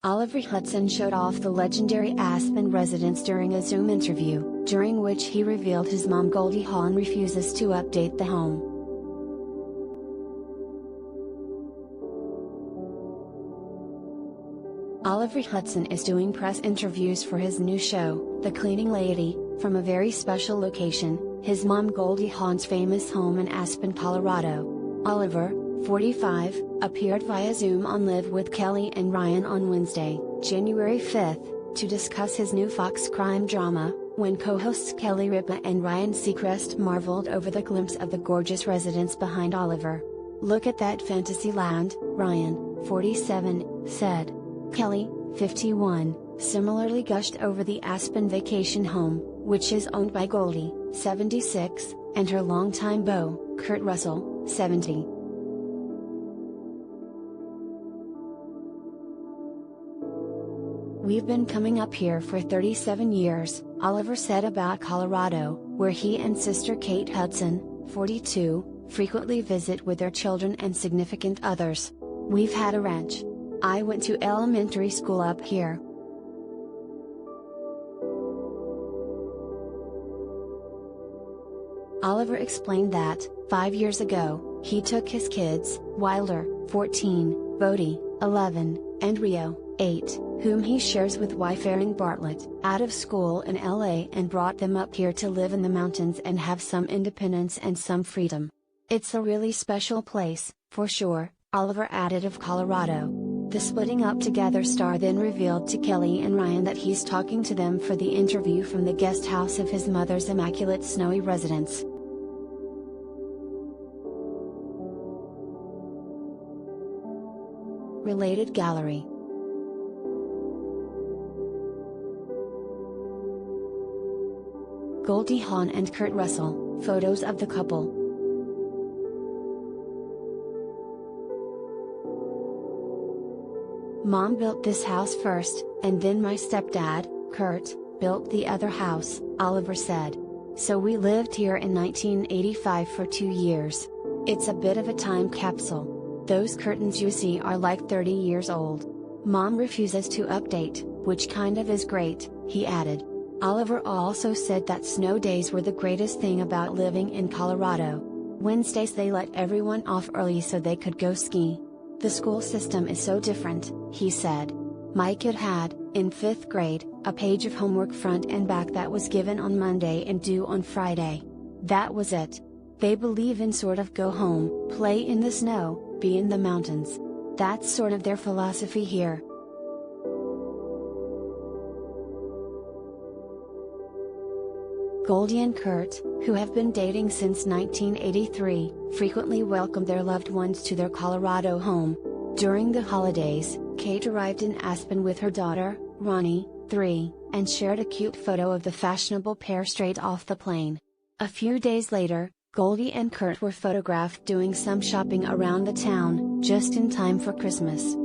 Oliver Hudson showed off the legendary Aspen residence during a Zoom interview, during which he revealed his mom Goldie Hawn refuses to update the home. Oliver Hudson is doing press interviews for his new show, The Cleaning Lady, from a very special location, his mom Goldie Hawn's famous home in Aspen, Colorado. Oliver, 45, appeared via Zoom on Live with Kelly and Ryan on Wednesday, January 5, to discuss his new Fox crime drama, when co-hosts Kelly Ripa and Ryan Seacrest marveled over the glimpse of the gorgeous residence behind Oliver. "Look at that fantasy land," Ryan, 47, said. Kelly, 51, similarly gushed over the Aspen vacation home, which is owned by Goldie, 76, and her longtime beau, Kurt Russell, 70. "We've been coming up here for 37 years, Oliver said about Colorado, where he and sister Kate Hudson, 42, frequently visit with their children and significant others. "We've had a ranch. I went to elementary school up here. Oliver explained that, 5 years ago, he took his kids, Wilder, 14, Bodie, 11, and Rio, 8, whom he shares with wife Erin Bartlett, out of school in LA and brought them up here to live in the mountains and have some independence and some freedom. It's a really special place, for sure," Oliver added of Colorado. The splitting up together star then revealed to Kelly and Ryan that he's talking to them for the interview from the guest house of his mother's immaculate snowy residence. Related gallery. Goldie Hawn and Kurt Russell, photos of the couple. "Mom built this house first, and then my stepdad, Kurt, built the other house," Oliver said. "So we lived here in 1985 for 2 years. It's a bit of a time capsule. Those curtains you see are like 30 years old. Mom refuses to update, which kind of is great," he added. Oliver also said that snow days were the greatest thing about living in Colorado. Wednesdays they let everyone off early so they could go ski. "The school system is so different," he said. "My kid had, in 5th grade, a page of homework front and back that was given on Monday and due on Friday. That was it. They believe in sort of go home, play in the snow, be in the mountains. That's sort of their philosophy here." Goldie and Kurt, who have been dating since 1983, frequently welcome their loved ones to their Colorado home. During the holidays, Kate arrived in Aspen with her daughter, Ronnie, 3, and shared a cute photo of the fashionable pair straight off the plane. A few days later, Goldie and Kurt were photographed doing some shopping around the town, just in time for Christmas.